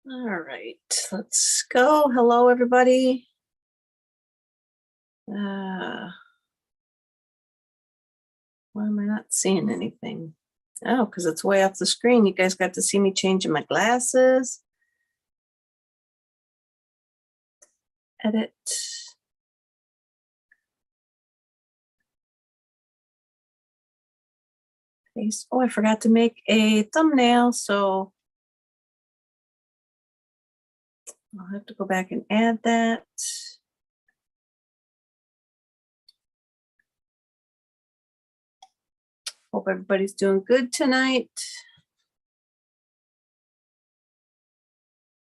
All right, let's go. Hello, everybody. Why am I not seeing anything? Oh, because it's way off the screen. You guys got to see me changing my glasses. Edit. Paste. Oh, I forgot to make a thumbnail, so I'll have to go back and add that. Hope everybody's doing good tonight.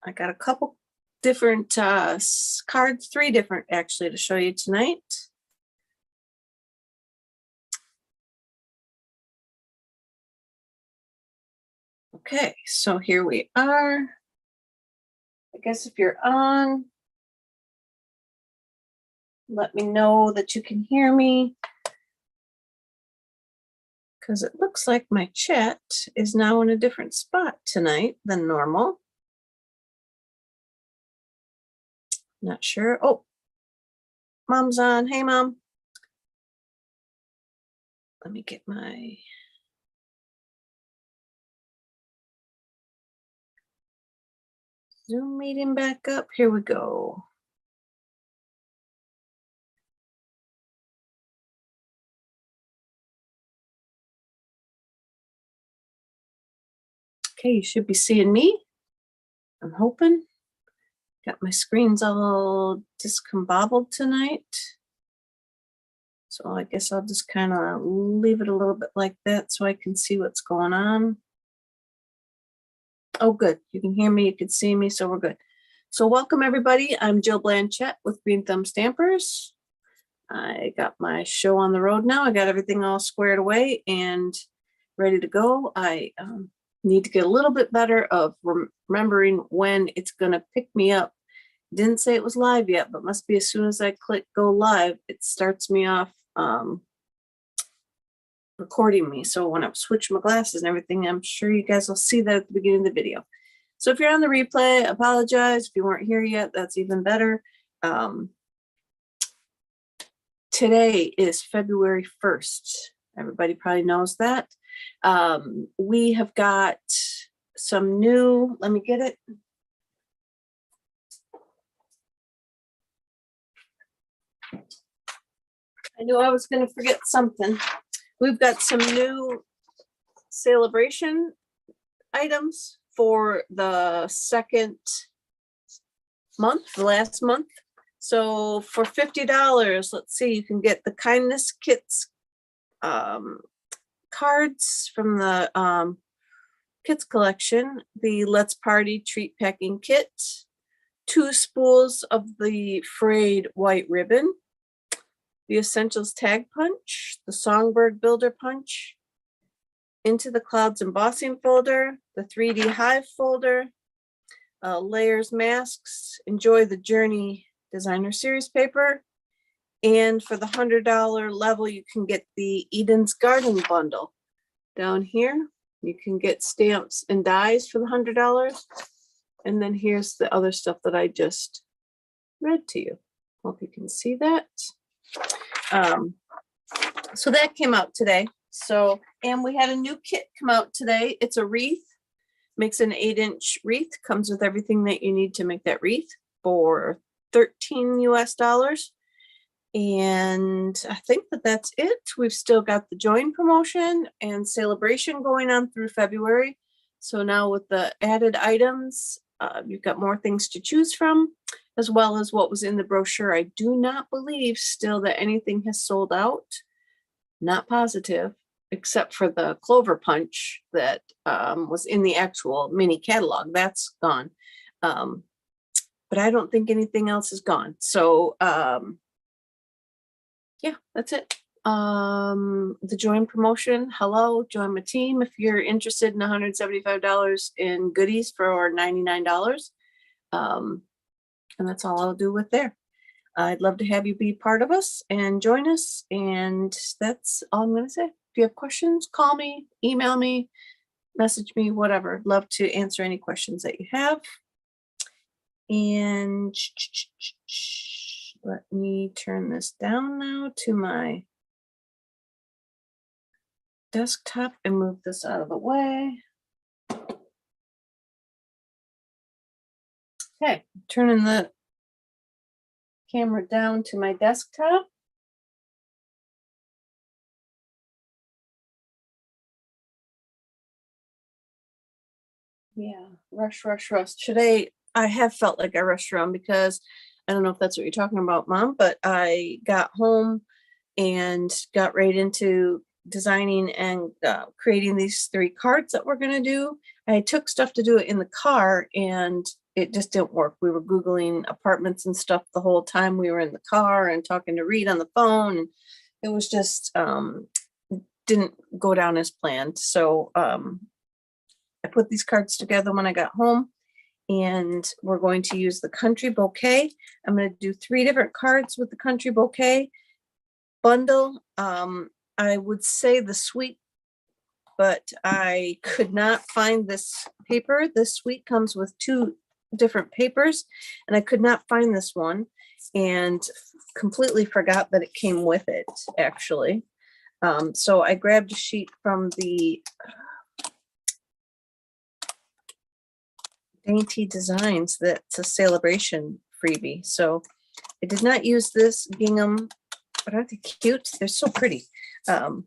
I got a couple different cards, 3 different actually, to show you tonight. Okay, so here we are. I guess if you're on, let me know that you can hear me, because it looks like my chat is now in a different spot tonight than normal. Not sure. Oh, Mom's on. Hey, Mom. Let me get my Zoom meeting back up. Here we go. Okay, you should be seeing me. I'm hoping. Got my screens all discombobbled tonight. So I guess I'll just kind of leave it a little bit like that so I can see what's going on. Oh, good. You can hear me, you can see me, so we're good. So welcome, everybody. I'm Jill Blanchette with Green Thumb Stampers. I got my show on the road now. I got everything all squared away and ready to go. I need to get a little bit better of remembering when it's going to pick me up. Didn't say it was live yet, but must be as soon as I click go live, it starts me off recording me. So when I switch my glasses and everything, I'm sure you guys will see that at the beginning of the video. So if you're on the replay, I apologize. If you weren't here yet, that's even better. Today is February 1st. Everybody probably knows that. We have got some new, let me get it. I knew I was going to forget something. We've got some new celebration items for the second month, the last month. So for $50, let's see, you can get the Kindness Kits cards from the Kits collection, the Let's Party Treat Packing Kit, 2 spools of the frayed white ribbon, the Essentials Tag Punch, the Songbird Builder Punch, Into the Clouds Embossing Folder, the 3D Hive Folder, Layers Masks, Enjoy the Journey Designer Series paper, and for the $100 level, you can get the Eden's Garden bundle. Down here, you can get stamps and dies for the $100, and then here's the other stuff that I just read to you. Hope you can see that. So that came out today. So, and we had a new kit come out today. It's a wreath, makes an 8-inch wreath, comes with everything that you need to make that wreath for $13 US. And I think that that's it. We've still got the join promotion and celebration going on through February. So now with the added items, you've got more things to choose from, as well as what was in the brochure. I do not believe still that anything has sold out. Not positive, except for the Clover Punch that was in the actual mini catalog. That's gone. But I don't think anything else is gone. So yeah, that's it. The join promotion. Hello, join my team if you're interested in $175 in goodies for $99. And that's all I'll do with there. I'd love to have you be part of us and join us. And that's all I'm going to say. If you have questions, call me, email me, message me, whatever. Love to answer any questions that you have. And let me turn this down now to my desktop and move this out of the way. Okay, turning the camera down to my desktop. Yeah, rush. Today, I have felt like I rushed around because I don't know if that's what you're talking about, Mom, but I got home and got right into designing and creating these 3 cards that we're going to do. I took stuff to do it in the car and it just didn't work. We were Googling apartments and stuff the whole time we were in the car and talking to Reed on the phone. It was just didn't go down as planned. So I put these cards together when I got home, and we're going to use the Country Bouquet. I'm going to do 3 different cards with the Country Bouquet bundle. I would say the suite, but I could not find this paper. This suite comes with 2 different papers, and I could not find this one, and completely forgot that it came with it, actually. So I grabbed a sheet from the Dainty Designs that's a celebration freebie. So I did not use this gingham, but aren't they cute? They're so pretty. And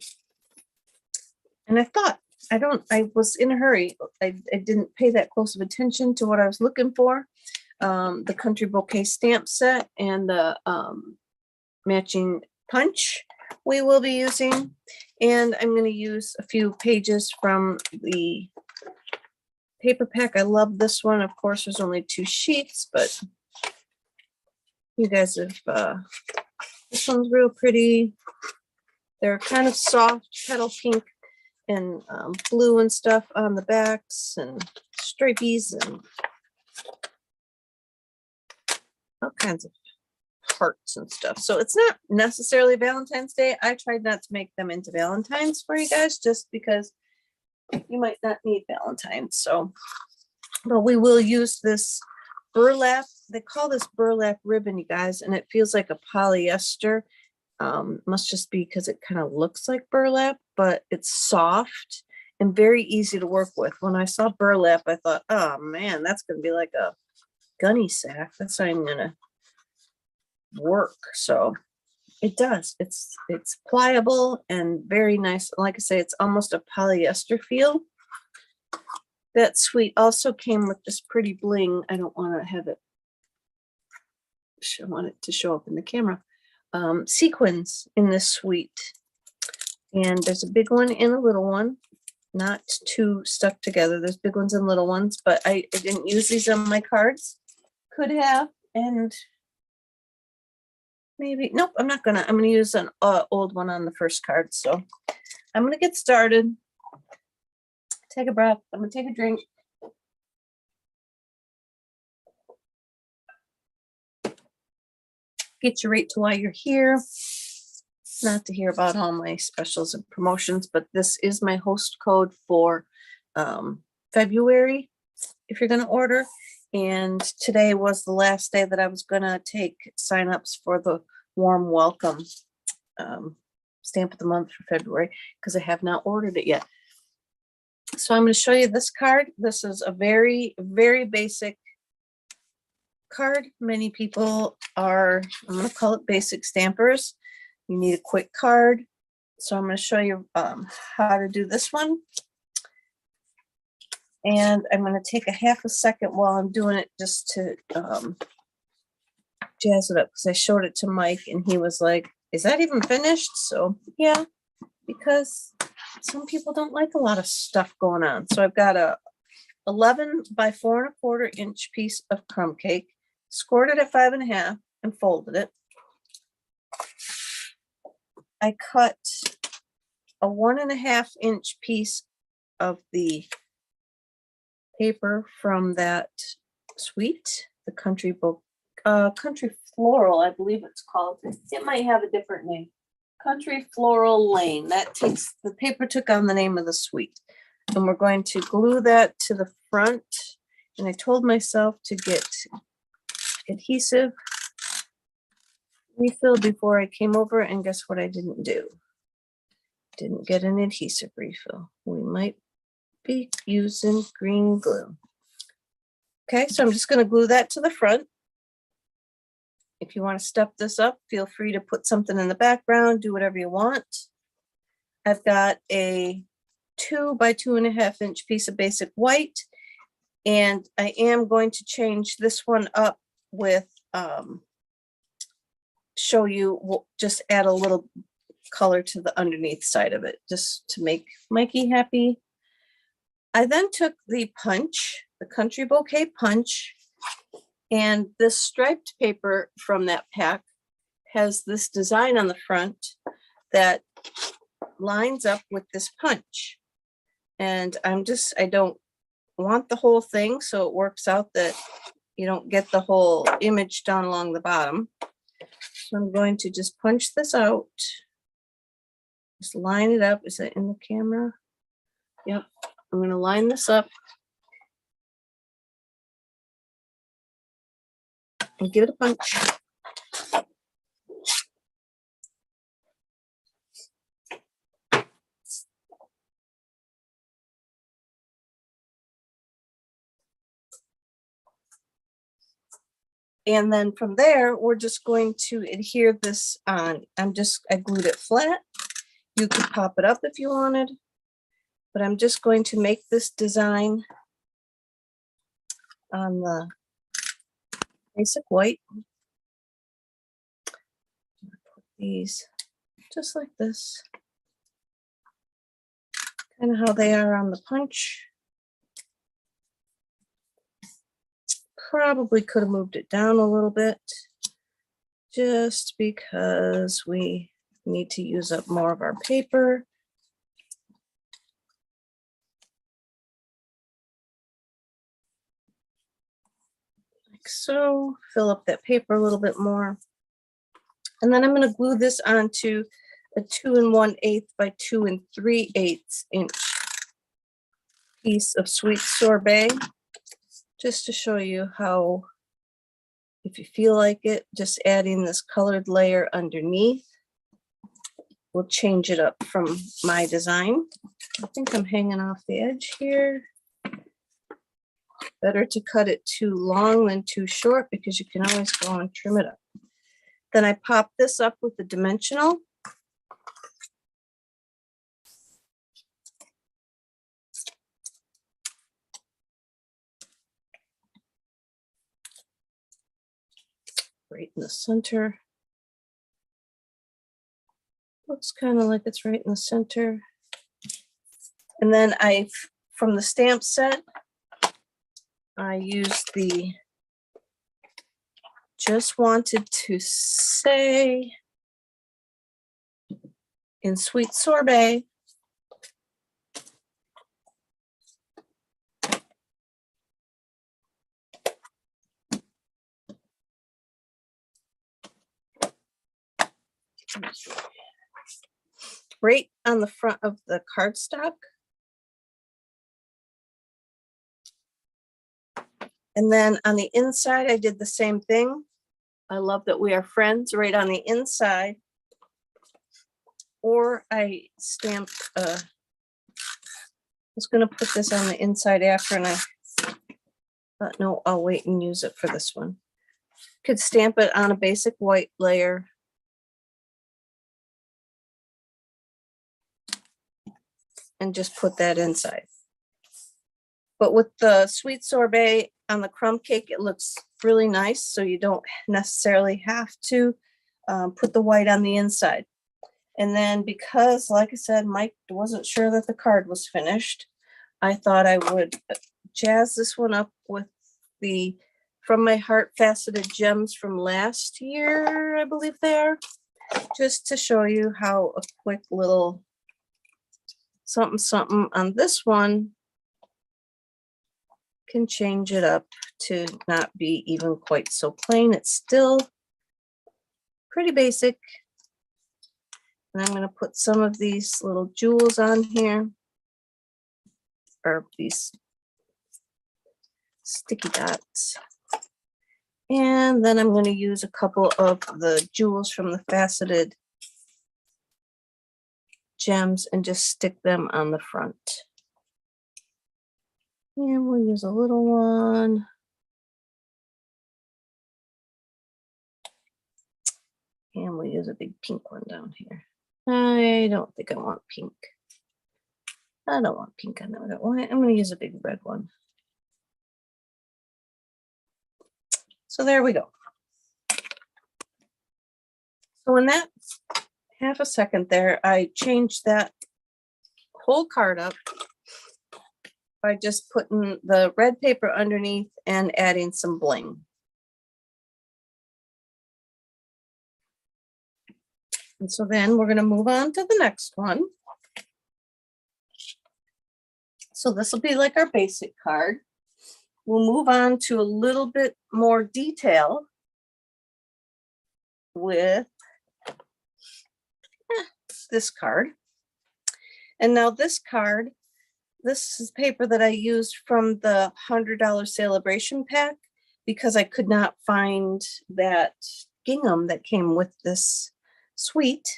I thought, I was in a hurry. I didn't pay that close of attention to what I was looking for. The Country Bouquet stamp set and the matching punch we will be using. And I'm going to use a few pages from the paper pack. I love this one. Of course, there's only 2 sheets, but you guys have, this one's real pretty. They're kind of soft, petal pink and blue and stuff on the backs and stripies and all kinds of hearts and stuff. So it's not necessarily Valentine's Day. I tried not to make them into Valentine's for you guys just because you might not need Valentine's. So, but we will use this burlap. They call this burlap ribbon, you guys, and it feels like a polyester. Must just be because it kind of looks like burlap, but it's soft and very easy to work with. When I saw burlap, I thought, oh man, that's going to be like a gunny sack. That's not even going to work. So it does. It's pliable and very nice. Like I say, it's almost a polyester feel. That suite also came with this pretty bling. I don't want to have it. I want it to show up in the camera. Sequins in this suite. And there's a big one and a little one. Not 2 stuck together. There's big ones and little ones, but I didn't use these on my cards. Could have, and maybe, nope, I'm not gonna. I'm gonna use an old one on the first card. So I'm gonna get started. Take a breath. I'm gonna take a drink. Get you right to why you're here. Not to hear about all my specials and promotions, but this is my host code for February if you're gonna order. And today was the last day that I was gonna take signups for the warm welcome stamp of the month for February because I have not ordered it yet. So I'm going to show you this card. This is a very, very basic card. Many people are, I'm going to call it basic stampers. You need a quick card. So I'm going to show you how to do this one. And I'm going to take a half a second while I'm doing it just to jazz it up because I showed it to Mike and he was like, is that even finished? So yeah, because some people don't like a lot of stuff going on. So I've got a 11 by 4¼ inch piece of crumb cake, scored it at 5½ and folded it. I cut a 1½ inch piece of the paper from that suite, the Country Floral, I believe it's called. It might have a different name. Country Floral Lane. That takes, the paper took on the name of the suite. And we're going to glue that to the front. And I told myself to get adhesive refill before I came over, and guess what I didn't do? Didn't get an adhesive refill. We might be using green glue. Okay, so I'm just going to glue that to the front. If you want to step this up, feel free to put something in the background, do whatever you want. I've got a 2 by 2.5 inch piece of basic white, and I am going to change this one up with show you, we'll just add a little color to the underneath side of it just to make Mikey happy. I then took the punch, the Country Bouquet punch, and this striped paper from that pack has this design on the front that lines up with this punch. And I don't want the whole thing, so it works out that you don't get the whole image down along the bottom. So I'm going to just punch this out. Just line it up. Is it in the camera? Yep. I'm going to line this up and give it a punch. And then from there, we're just going to adhere this on. I glued it flat. You could pop it up if you wanted, but I'm just going to make this design on the basic white. Put these just like this, kind of how they are on the punch. Probably could have moved it down a little bit just because we need to use up more of our paper. Like so, fill up that paper a little bit more. And then I'm going to glue this onto a 2 1/8 by 2 3/8 inch piece of sweet sorbet, just to show you how, if you feel like it, just adding this colored layer underneath will change it up from my design. I think I'm hanging off the edge here. Better to cut it too long than too short, because you can always go and trim it up. Then I pop this up with the dimensional. Right in the center. Looks kind of like it's right in the center. And then from the stamp set, I used the Just Wanted to Say in Sweet Sorbet. Right on the front of the cardstock. And then on the inside, I did the same thing. I love that we are friends right on the inside. Or I stamped, I was going to put this on the inside after, and I thought, no, I'll wait and use it for this one. Could stamp it on a basic white layer. And just put that inside. But with the sweet sorbet on the crumb cake, it looks really nice, so you don't necessarily have to put the white on the inside. And then, because, like I said, Mike wasn't sure that the card was finished, I thought I would jazz this one up with the From My Heart Faceted Gems from last year, I believe they are, just to show you how a quick little something something on this one can change it up to not be even quite so plain. It's still pretty basic. And I'm going to put some of these little jewels on here, or these sticky dots. And then I'm going to use a couple of the jewels from the faceted gems and just stick them on the front. And we'll use a little one. And we'll use a big pink one down here. I don't think I want pink. I don't want pink on that one. I'm going to use a big red one. So there we go. So in that half a second there, I changed that whole card up by just putting the red paper underneath and adding some bling. And so then we're going to move on to the next one. So this will be like our basic card. We'll move on to a little bit more detail with this card. And now this card, this is paper that I used from the $100 celebration pack because I could not find that gingham that came with this suite.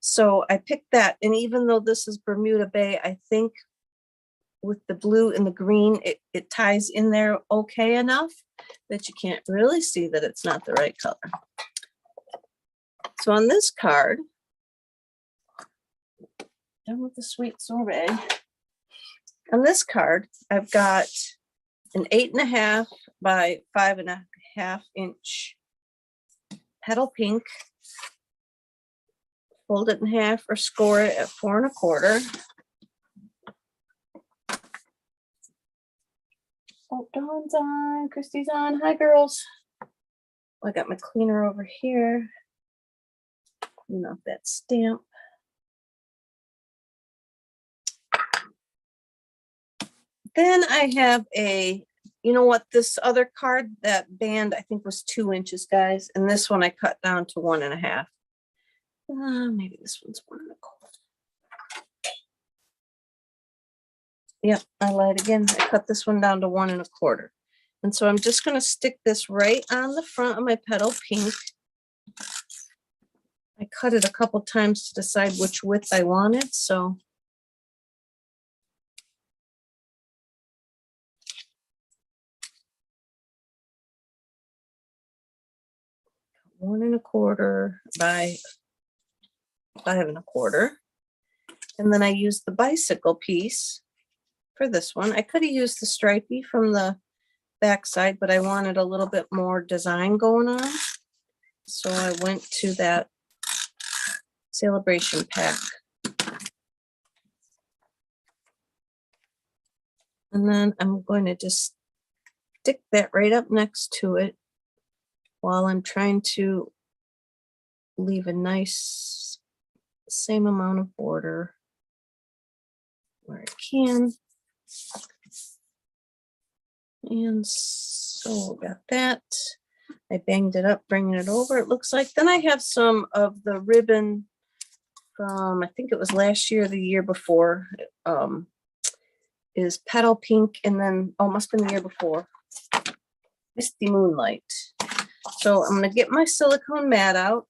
So I picked that. And even though this is Bermuda Bay, I think with the blue and the green, it ties in there okay enough that you can't really see that it's not the right color. So on this card, done with the sweet sorbet. On this card, I've got an 8.5 by 5.5 inch Petal Pink. Fold it in half or score it at 4 1/4. Oh, Dawn's on, Christy's on. Hi, girls. I got my cleaner over here. Clean off that stamp. Then I have a, you know what, this other card, that band I think was 2 inches, guys. And this one I cut down to 1.5. Maybe this one's 1 1/4. Yep, I lied again. I cut this one down to 1 1/4. And so I'm just going to stick this right on the front of my Petal Pink. I cut it a couple times to decide which width I wanted. So one 1/4 by 5 1/4. And then I used the bicycle piece for this one. I could have used the stripey from the back side, but I wanted a little bit more design going on. So I went to that celebration pack. And then I'm going to just stick that right up next to it while I'm trying to leave a nice same amount of border where I can. And so got that. I banged it up, bringing it over, it looks like. Then I have some of the ribbon from, I think it was last year, the year before, is Petal Pink, and then almost been the year before, Misty Moonlight. So I'm going to get my silicone mat out.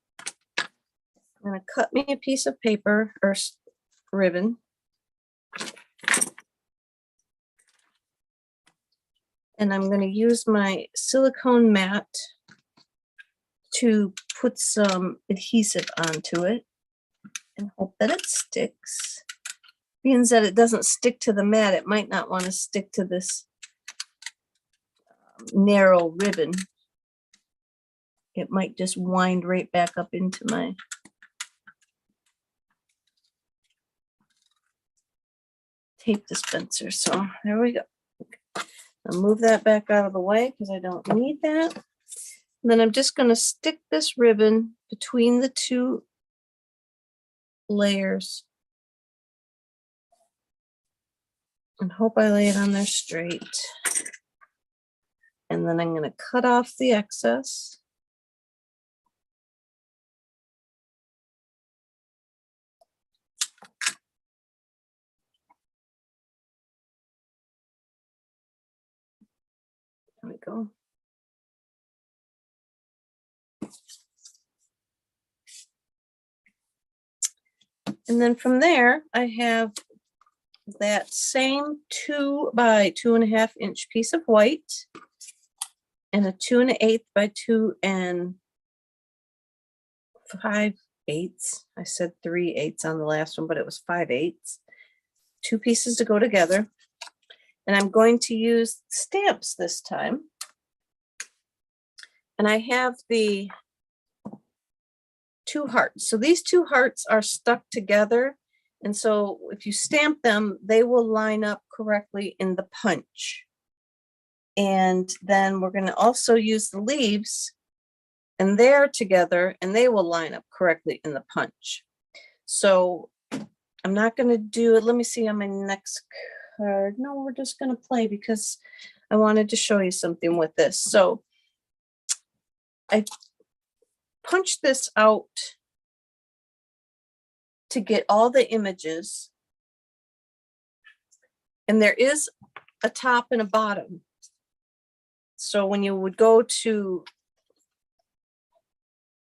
I'm going to cut me a piece of paper or ribbon. And I'm going to use my silicone mat to put some adhesive onto it and hope that it sticks. Being that it doesn't stick to the mat, it might not want to stick to this narrow ribbon. It might just wind right back up into my tape dispenser. So there we go. I'll move that back out of the way because I don't need that. And then I'm just going to stick this ribbon between the two layers and hope I lay it on there straight. And then I'm going to cut off the excess. There we go. And then from there, I have that same 2 by 2.5 inch piece of white and a 2 1/8 by 2 5/8. I said 3/8 on the last one, but it was 5/8. 2 pieces to go together. And I'm going to use stamps this time. And I have the 2 hearts. So these 2 hearts are stuck together. And so if you stamp them, they will line up correctly in the punch. And then we're going to also use the leaves, and they're together and they will line up correctly in the punch. So I'm not going to do it. Let me see on my next card. No, we're just going to play because I wanted to show you something with this. So I punched this out to get all the images, and there is a top and a bottom. So when you would go to,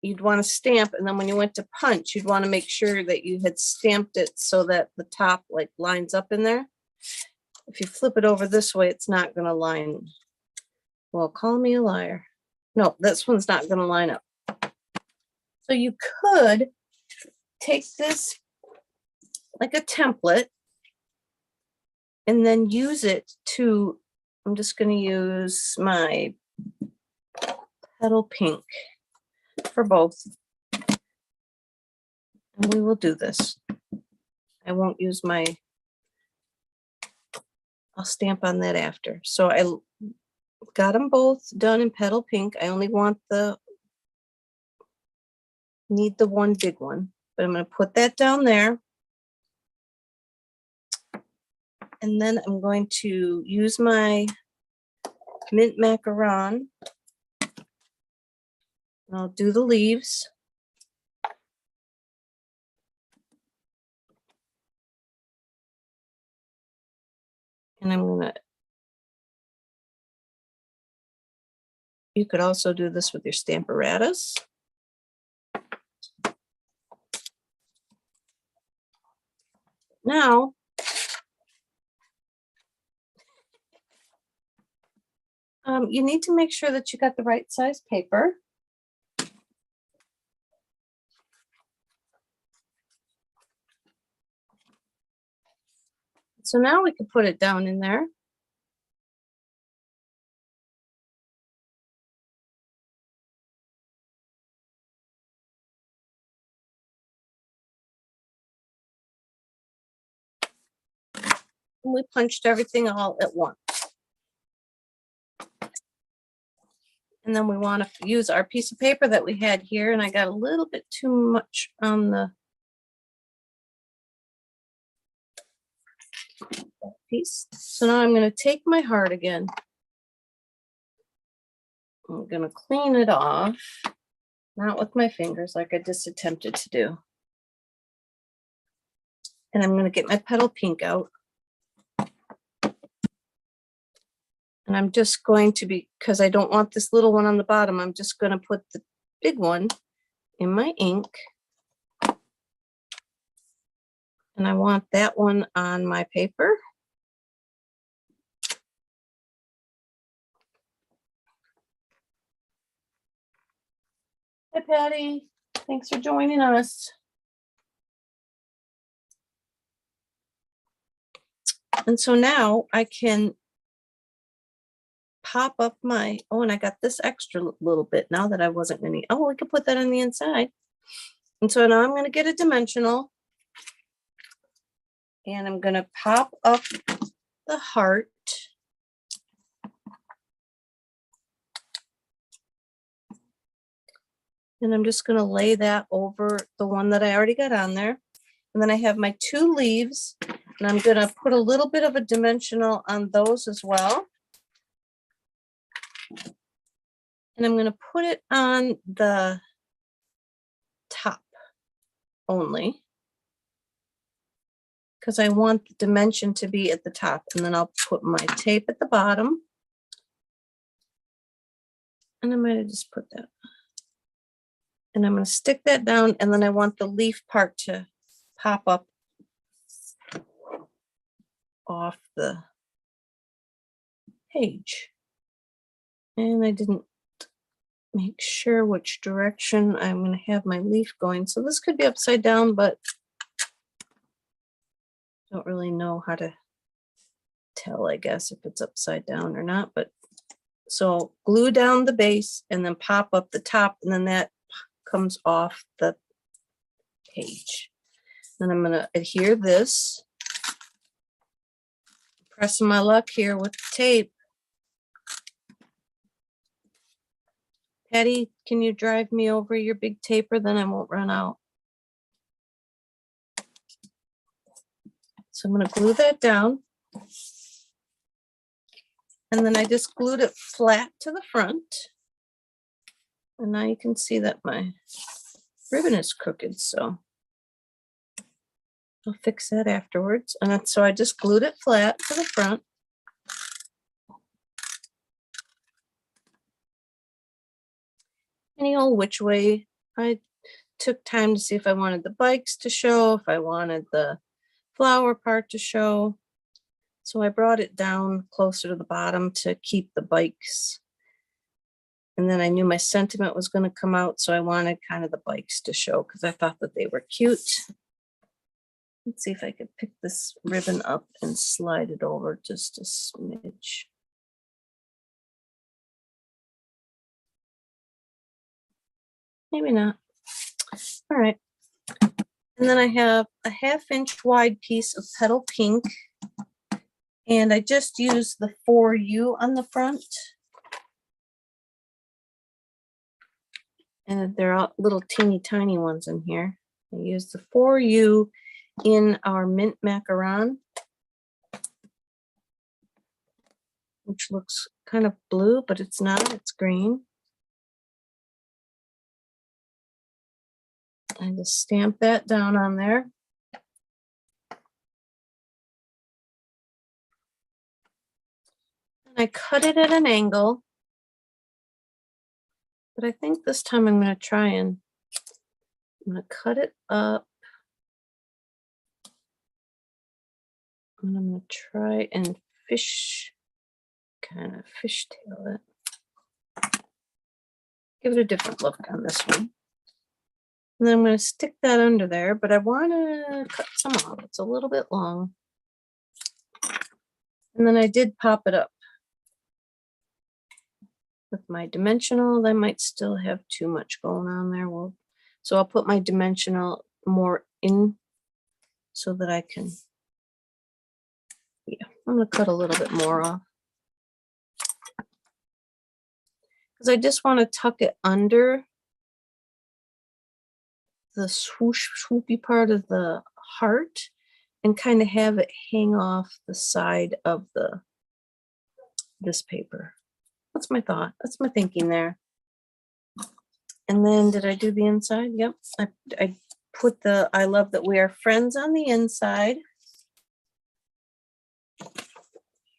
you'd want to stamp, and then when you went to punch, you'd want to make sure that you had stamped it so that the top like lines up in there. If you flip it over this way, it's not going to line. Well, call me a liar. No, this one's not going to line up. So you could take this like a template and then use it to, I'm just going to use my Petal Pink for both. And we will do this. I won't use my, I'll stamp on that after. So I got them both done in Petal Pink. I only want need the one big one, but I'm going to put that down there. And then I'm going to use my mint macaron. I'll do the leaves. And I'm gonna, you could also do this with your Stamparatus. Now, you need to make sure that you got the right size paper. So now we can put it down in there. And we punched everything all at once. And then we want to use our piece of paper that we had here, and I got a little bit too much on the piece. So now I'm going to take my heart again. I'm going to clean it off, not with my fingers like I just attempted to do. And I'm going to get my Petal Pink out. And I'm just going to be, because I don't want this little one on the bottom, I'm just going to put the big one in my ink. And I want that one on my paper. Hi, Patty. Thanks for joining us. And so now I can pop up my, oh, and I got this extra little bit now that I wasn't going to, oh, we could put that on the inside. And so now I'm going to get a dimensional, and I'm going to pop up the heart. And I'm just going to lay that over the one that I already got on there. And then I have my 2 leaves, and I'm going to put a little bit of a dimensional on those as well. And I'm going to put it on the top only, because I want the dimension to be at the top. And then I'll put my tape at the bottom. And I might have just put that. And I'm going to stick that down, and then I want the leaf part to pop up off the page. And I didn't make sure which direction I'm going to have my leaf going. So this could be upside down, but I don't really know how to tell, I guess, if it's upside down or not. But so glue down the base and then pop up the top, and then that comes off the page. Then I'm going to adhere this. Pressing my luck here with the tape. Patty, can you drive me over your big taper? Then I won't run out. So I'm going to glue that down. And then I just glued it flat to the front. And now you can see that my ribbon is crooked, so I'll fix that afterwards. And then, so I just glued it flat to the front. Any old which way. I took time to see if I wanted the bikes to show, if I wanted the flower part to show. So I brought it down closer to the bottom to keep the bikes. And then I knew my sentiment was going to come out, so I wanted kind of the bikes to show because I thought that they were cute. Let's see if I could pick this ribbon up and slide it over just a smidge. Maybe not. All right. And then I have a 1/2 inch wide piece of Petal Pink. And I just used the 4U on the front. And there are little teeny tiny ones in here. I used the 4U in our mint macaron, which looks kind of blue, but it's not, it's green. I just stamp that down on there. And I cut it at an angle. But I think this time I'm going to try and I'm going to cut it up. And I'm going to try and kind of fishtail it. Give it a different look on this one. And then I'm going to stick that under there, but I want to cut some off. It's a little bit long. And then I did pop it up with my dimensional. I might still have too much going on there. Well, so I'll put my dimensional more in so that I can, yeah, I'm going to cut a little bit more off. Because I just want to tuck it under the swoosh swoopy part of the heart and kind of have it hang off the side of this paper. That's my thought. That's my thinking there. And then did I do the inside? Yep. I put the I love that we are friends on the inside.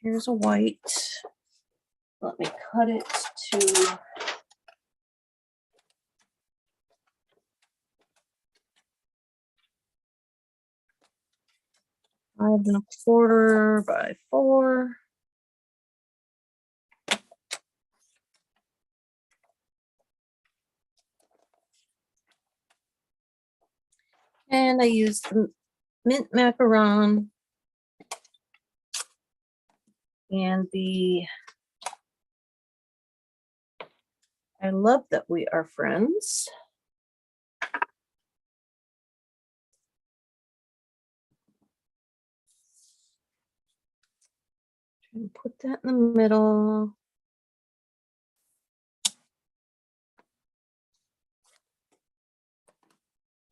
Here's a white. Let me cut it to 5 1/4 by 4. And I used the mint macaron and the I love that we are friends. And put that in the middle.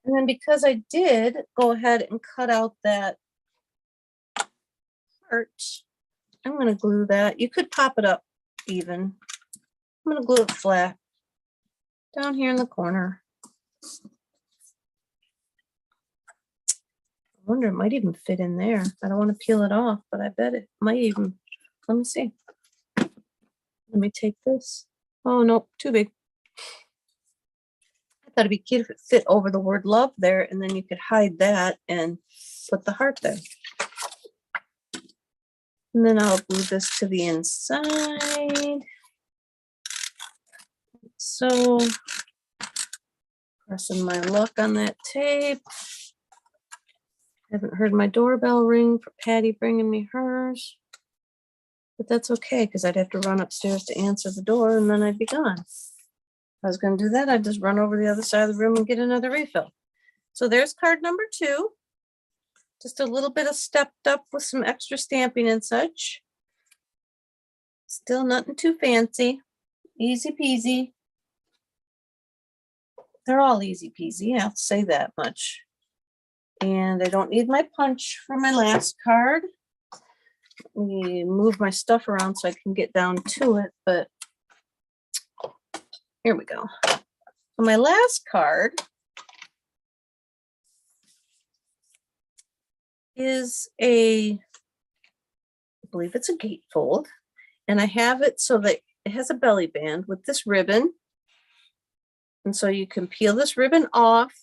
And then because I did go ahead and cut out that heart, I'm going to glue that. You could pop it up even. I'm going to glue it flat down here in the corner. I wonder, it might even fit in there. I don't want to peel it off, but I bet it might even. Let me see. Let me take this. Oh, no, too big. I thought it'd be cute if it fit over the word love there, and then you could hide that and put the heart there. And then I'll glue this to the inside. So, pressing my luck on that tape. Haven't heard my doorbell ring for Patty bringing me hers. But that's okay, because I'd have to run upstairs to answer the door, and then I'd be gone. If I was going to do that, I'd just run over the other side of the room and get another refill. So there's card number 2. Just a little bit of stepped up with some extra stamping and such. Still nothing too fancy. Easy peasy. They're all easy peasy, I'll say that much. And I don't need my punch for my last card. Let me move my stuff around so I can get down to it, but here we go. So my last card is I believe it's a gatefold, and I have it so that it has a belly band with this ribbon. And so you can peel this ribbon off,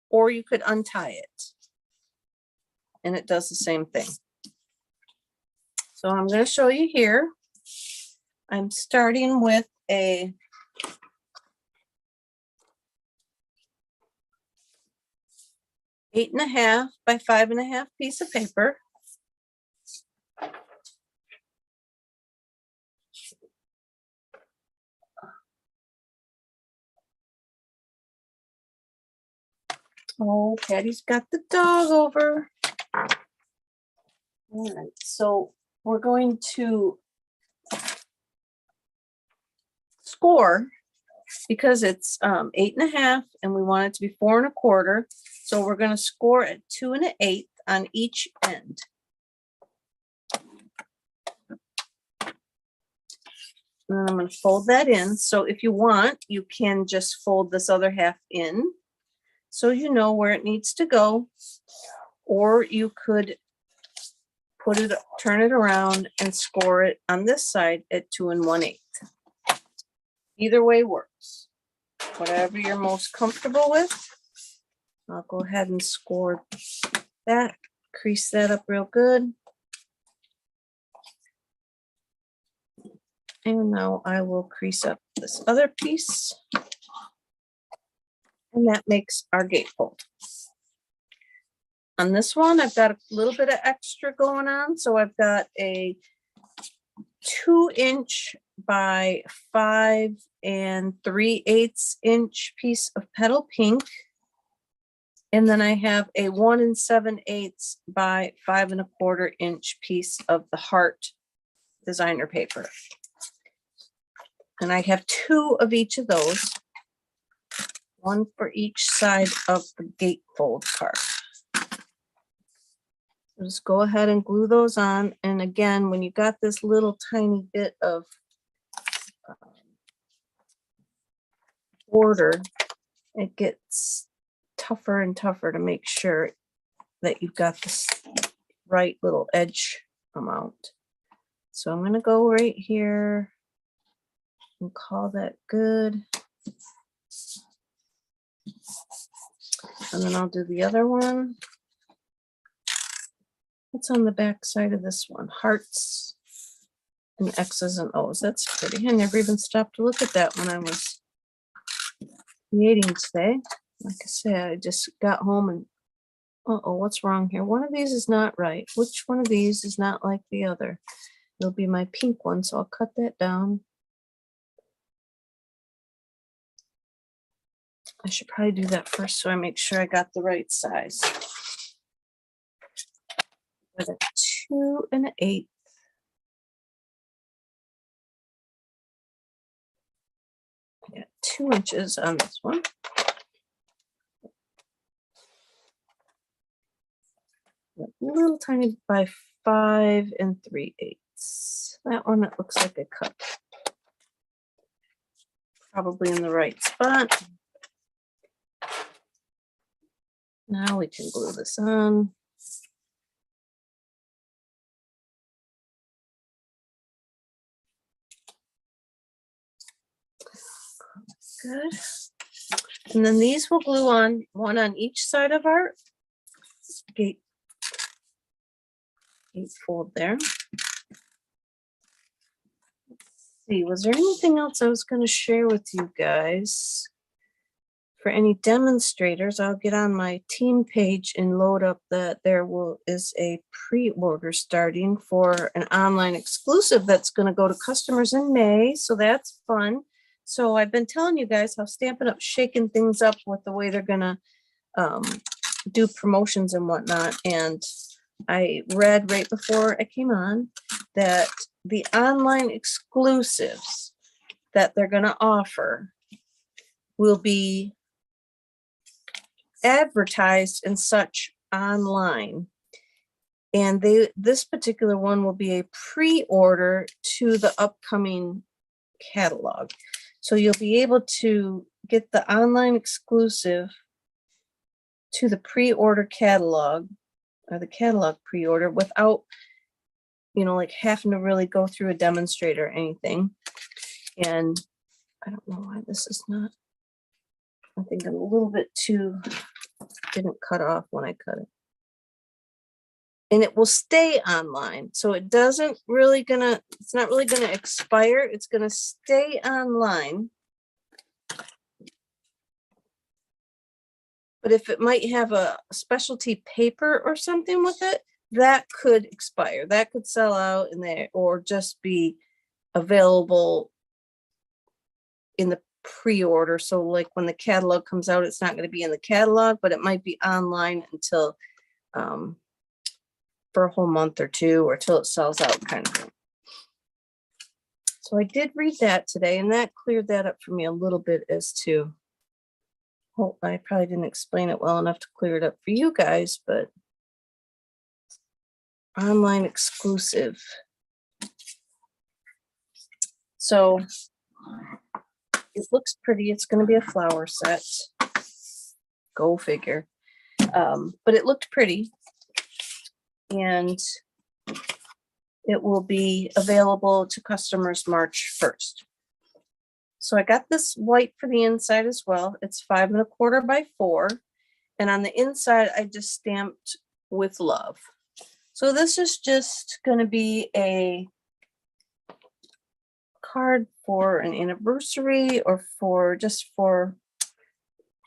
or you could untie it. And it does the same thing. So I'm going to show you here. I'm starting with a (8.5) by 5.5 piece of paper. Oh, Patty's got the dog over. All right, so we're going to score because it's 8.5 and we want it to be 4 1/4. So we're going to score at 2 1/8 on each end. And then I'm going to fold that in. So if you want, you can just fold this other half in so you know where it needs to go, or you could turn it around and score it on this side at 2 1/8. Either way works. Whatever you're most comfortable with. I'll go ahead and score that, crease that up real good. And now I will crease up this other piece. And that makes our gatefold. On this one, I've got a little bit of extra going on. So I've got a 2" by 5 3/8" piece of Petal Pink. And then I have a 1 7/8 by 5 1/4" piece of the heart designer paper. And I have 2 of each of those, one for each side of the gatefold part. Just go ahead and glue those on. And again, when you got this little tiny bit of border, it gets tougher and tougher to make sure that you've got this right little edge amount. So I'm going to go right here and call that good. And then I'll do the other one. What's on the back side of this one? Hearts and X's and O's. That's pretty. I never even stopped to look at that when I was creating today. Like I said, I just got home and, uh-oh, what's wrong here? One of these is not right. Which one of these is not like the other? It'll be my pink one, so I'll cut that down. I should probably do that first so I make sure I got the right size. With a 2 1/8. I got 2 inches on this one. A little tiny by 5 3/8. That one, it looks like I cut probably in the right spot. Now we can glue this on. Good. And then these will glue on, one on each side of our gate fold there. See, was there anything else I was going to share with you guys? For any demonstrators, I'll get on my team page and load up that there is a pre-order starting for an online exclusive that's going to go to customers in May. So that's fun. So I've been telling you guys how Stampin' Up's shaking things up with the way they're going to do promotions and whatnot. And I read right before I came on that the online exclusives that they're going to offer will be advertised and such online. And this particular one will be a pre-order to the upcoming catalog. So you'll be able to get the online exclusive to the pre-order catalog, or the catalog pre-order, without, you know, like having to really go through a demonstrator or anything. And I don't know why this is not, I think I'm a little bit too, didn't cut off when I cut it. And it will stay online. So it doesn't really gonna, it's not really gonna expire. It's gonna stay online. But if it might have a specialty paper or something with it, that could expire. That could sell out in there, or just be available in the pre-order. So like when the catalog comes out, it's not going to be in the catalog, but it might be online until for a whole month or two, or till it sells out, kind of thing. So I did read that today, and that cleared that up for me a little bit as to, well, I probably didn't explain it well enough to clear it up for you guys, but online exclusive. So it looks pretty. It's going to be a flower set. Go figure. But it looked pretty. And it will be available to customers March 1st. So I got this white for the inside as well. It's 5 1/4 by 4. And on the inside, I just stamped with love. So this is just going to be a card for an anniversary, or for just for,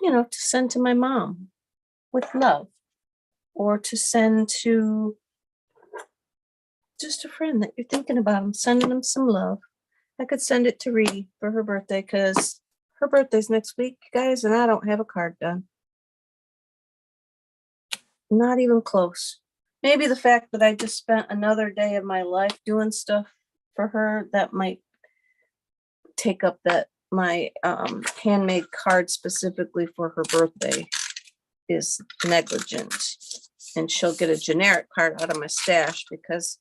you know, to send to my mom with love, or to send to just a friend that you're thinking about. I'm sending them some love. I could send it to Reedy for her birthday, because her birthday's next week, guys, and I don't have a card done. Not even close. Maybe the fact that I just spent another day of my life doing stuff for her, that might take up that my handmade card specifically for her birthday is negligent, and she'll get a generic card out of my stash, because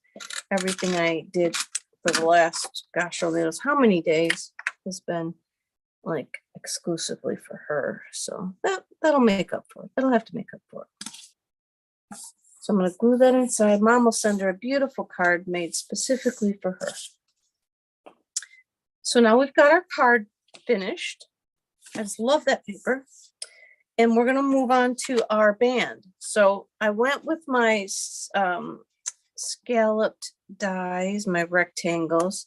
everything I did for the last, gosh only knows how many days, has been like exclusively for her. So that'll make up for it. That'll have to make up for it. So I'm going to glue that inside. Mom will send her a beautiful card made specifically for her. So now we've got our card finished. I just love that paper. And we're going to move on to our band. So I went with my scalloped dies, my rectangles.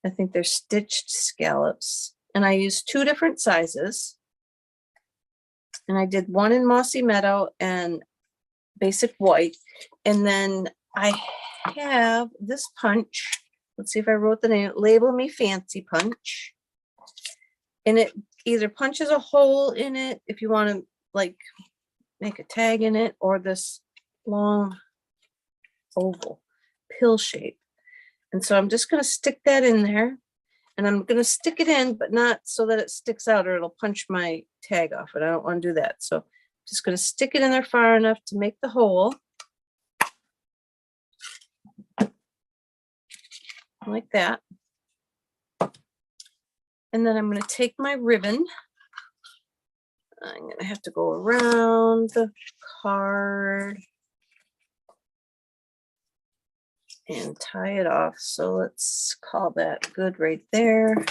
I think they're stitched scallops. And I used 2 different sizes. And I did one in Mossy Meadow and basic white. And then I have this punch. Let's see if I wrote the name. Label Me Fancy Punch. And it either punches a hole in it if you want to like make a tag in it, or this long oval pill shape. And so I'm just going to stick that in there, and I'm going to stick it in, but not so that it sticks out or it'll punch my tag off it. I don't want to do that. So I'm just going to stick it in there far enough to make the hole. Like that. And then I'm going to take my ribbon. I'm going to have to go around the card and tie it off. So let's call that good right there.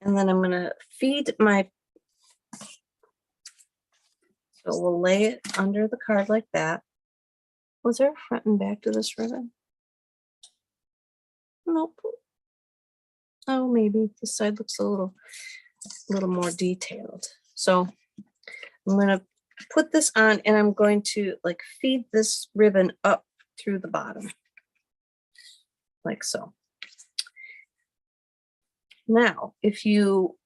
And then I'm going to feed my, so we'll lay it under the card like that. Was there a front and back to this ribbon? Nope. Oh, maybe this side looks a little more detailed. So I'm going to put this on and I'm going to like feed this ribbon up through the bottom. Like so. Now, if you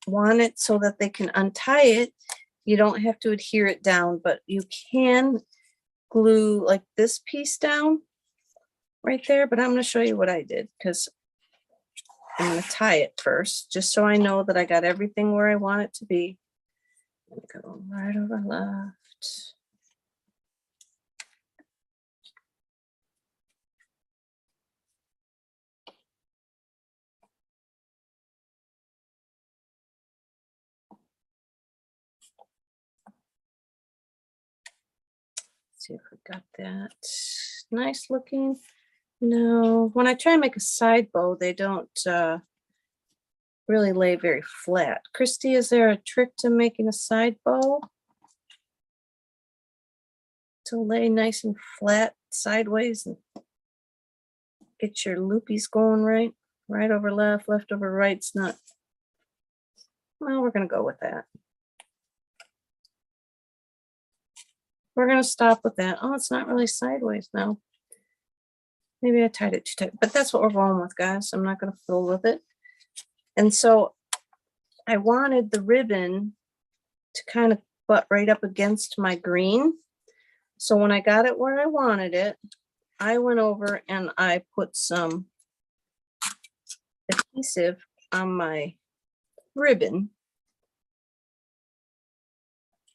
want it so that they can untie it, you don't have to adhere it down, but you can glue like this piece down right there. But I'm going to show you what I did because I'm going to tie it first, just so I know that I got everything where I want it to be. Go right over left. See if we got that nice looking. No, when I try and make a side bow, they don't really lay very flat. Christy, is there a trick to making a side bow to lay nice and flat sideways and get your loopies going right? Right over left, left over right's not. Well, we're going to go with that. We're going to stop with that. Oh, it's not really sideways now. Maybe I tied it too tight, but that's what we're going with, guys. I'm not going to fiddle with it. And so I wanted the ribbon to kind of butt right up against my green. So when I got it where I wanted it, I went over and I put some adhesive on my ribbon.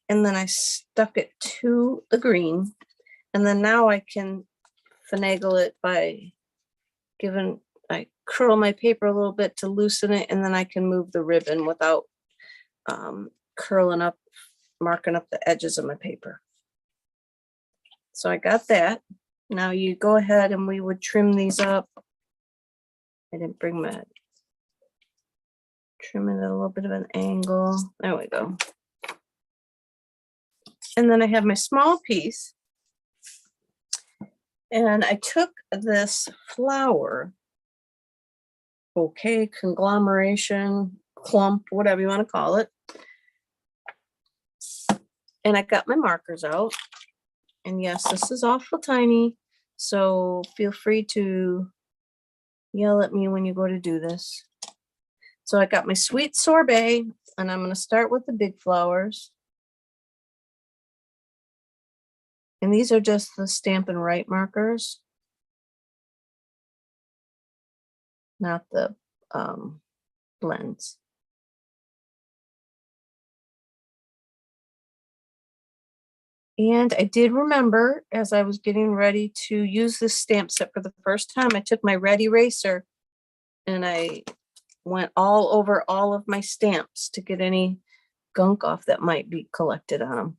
And then I stuck it to the green. And then now I can finagle it by I curl my paper a little bit to loosen it. And then I can move the ribbon without curling up, marking up the edges of my paper. So I got that. Now you go ahead and we would trim these up. I didn't bring my, trim it at a little bit of an angle. There we go. And then I have my small piece. And I took this flower bouquet, conglomeration, clump, whatever you want to call it. And I got my markers out. And yes, this is awful tiny. So feel free to yell at me when you go to do this. So I got my sweet sorbet, and I'm going to start with the big flowers. And these are just the Stampin' Write markers, not the blends. And I did remember as I was getting ready to use this stamp set for the first time, I took my red eraser and I went all over all of my stamps to get any gunk off that might be collected on them.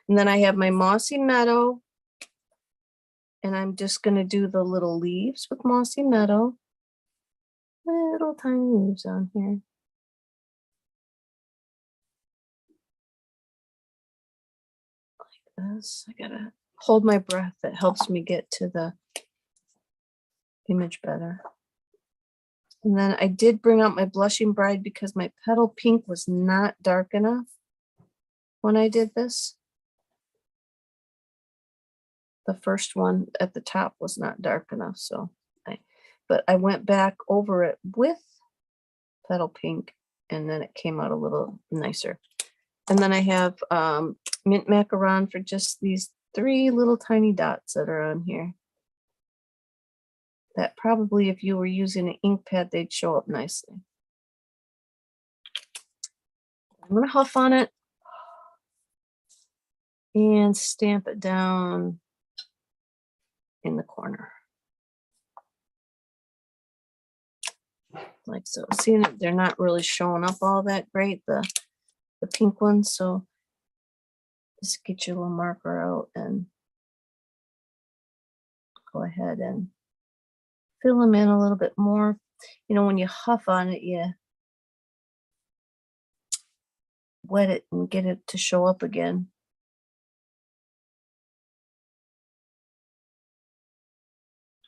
And then I have my Mossy Meadow, and I'm just going to do the little leaves with Mossy Meadow. Little tiny leaves on here. Like this. I gotta hold my breath. That helps me get to the image better. And then I did bring out my Blushing Bride because my Petal Pink was not dark enough when I did this. The first one at the top was not dark enough, so but I went back over it with Petal Pink, and then it came out a little nicer. And then I have mint macaron for just these 3 little tiny dots that are on here. That probably, if you were using an ink pad, they'd show up nicely. I'm gonna huff on it and stamp it down in the corner. Like so. Seeing that they're not really showing up all that great, the pink ones, so just get your little marker out and go ahead and fill them in a little bit more. You know, when you huff on it, wet it and get it to show up again.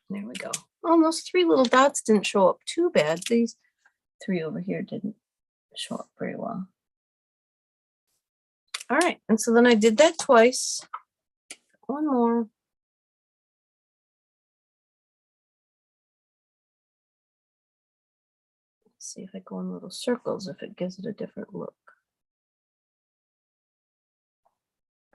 There we go. Oh, those 3 little dots didn't show up too bad. These 3 over here didn't show up very well. All right, and so then I did that twice. One more. Let's see if I go in little circles, if it gives it a different look.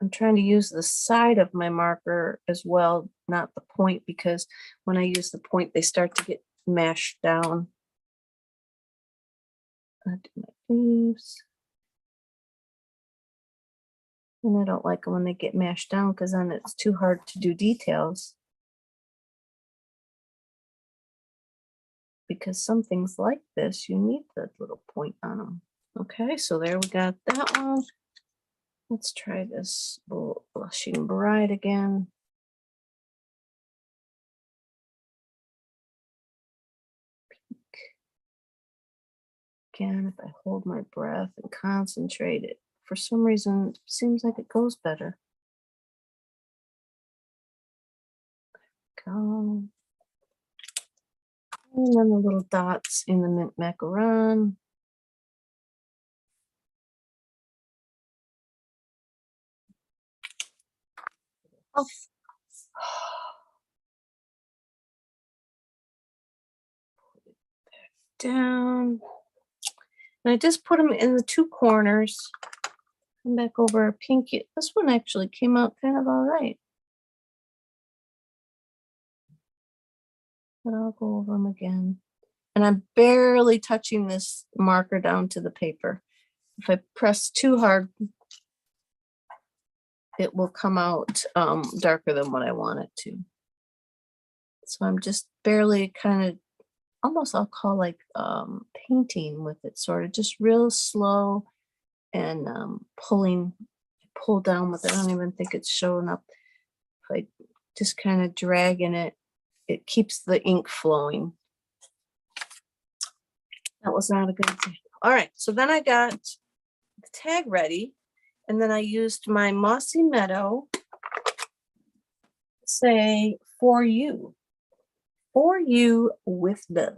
I'm trying to use the side of my marker as well, not the point, because when I use the point, they start to get mashed down. I do my leaves. And I don't like them when they get mashed down because then it's too hard to do details. Because some things like this, you need the little point on them. Okay, so there we got that one. Let's try this blushing bride again. Pink. Again, if I hold my breath and concentrate it, for some reason, it seems like it goes better. Go. And then the little dots in the mint macaron. Oh. Put it back down. And I just put them in the 2 corners. Come back over a pinky. This one actually came out kind of all right. But I'll go over them again. And I'm barely touching this marker down to the paper. If I press too hard, it will come out darker than what I want it to. So I'm just barely kind of, almost I'll call like painting with it, sort of just real slow and pull down with it. I don't even think it's showing up. If I just kind of dragging it, it keeps the ink flowing. That was not a good example. All right, so then I got the tag ready, and then I used my Mossy Meadow, say, for you with love.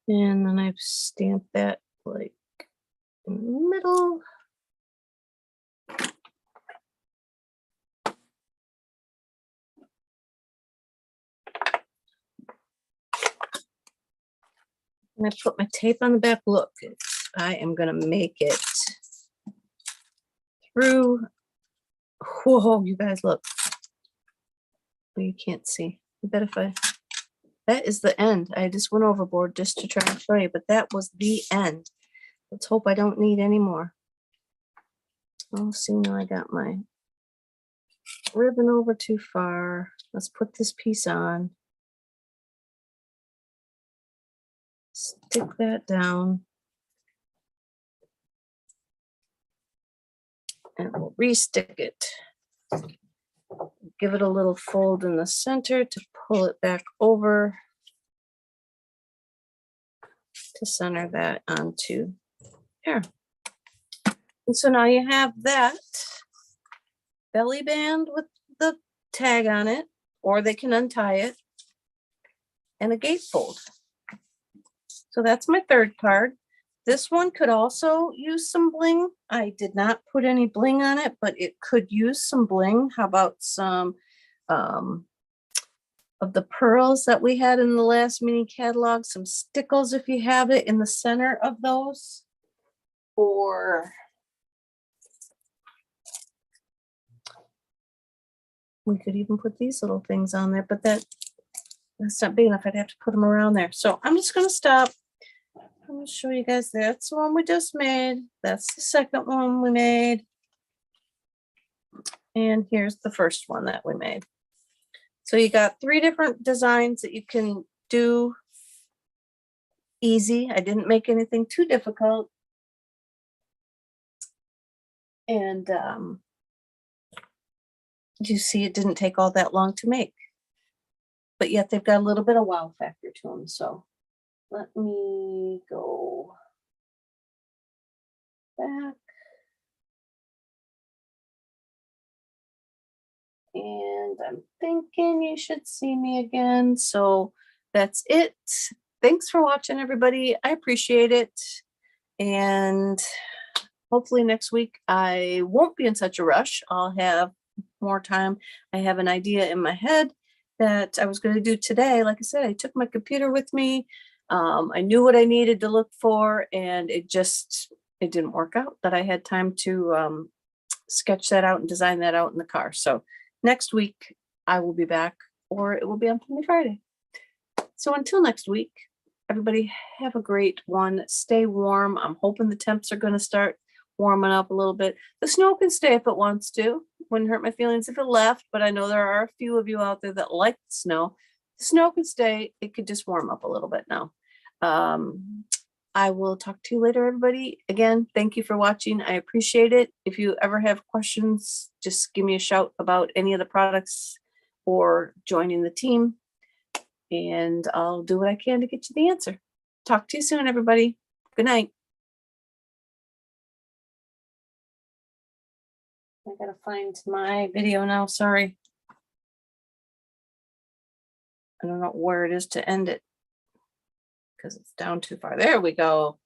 And then I've stamped that like in the middle. And I put my tape on the back. Look, I am going to make it through. Whoa, you guys, look. You can't see. I bet if that is the end. I just went overboard just to try and show you, but that was the end. Let's hope I don't need any more. Oh, see, now I got my ribbon over too far. Let's put this piece on. Stick that down. And we'll re-stick it. Give it a little fold in the center to pull it back over to center that onto here. And so now you have that belly band with the tag on it, or they can untie it, and a gatefold. So that's my 3rd card. This one could also use some bling. I did not put any bling on it, but it could use some bling. How about some of the pearls that we had in the last mini catalog? Some stickles if you have it in the center of those. Or we could even put these little things on there, but that's not big enough. I'd have to put them around there. So I'm just going to stop. I'm going to show you guys. That's the one we just made. That's the second one we made. And here's the first one that we made. So you got 3 different designs that you can do easy. I didn't make anything too difficult. And you see, it didn't take all that long to make. But yet they've got a little bit of wow factor to them. So Let me go back. And I'm thinking you should see me again. So that's it. Thanks for watching, everybody. I appreciate it. And hopefully next week I won't be in such a rush. I'll have more time. I have an idea in my head that I was going to do today. Like I said, I took my computer with me. I knew what I needed to look for, and it didn't work out that I had time to sketch that out and design that out in the car. So next week I will be back, or it will be on Funny Friday. So until next week, everybody have a great one. Stay warm. I'm hoping the temps are going to start warming up a little bit. The snow can stay if it wants to. Wouldn't hurt my feelings if it left, but I know there are a few of you out there that like the snow. The snow can stay. It could just warm up a little bit now. I will talk to you later, everybody. Again, thank you for watching. I appreciate it. If you ever have questions, just give me a shout about any of the products or joining the team, and I'll do what I can to get you the answer. Talk to you soon, everybody. Good night. I gotta find my video now. Sorry. I don't know where it is to end it because it's down too far. There we go.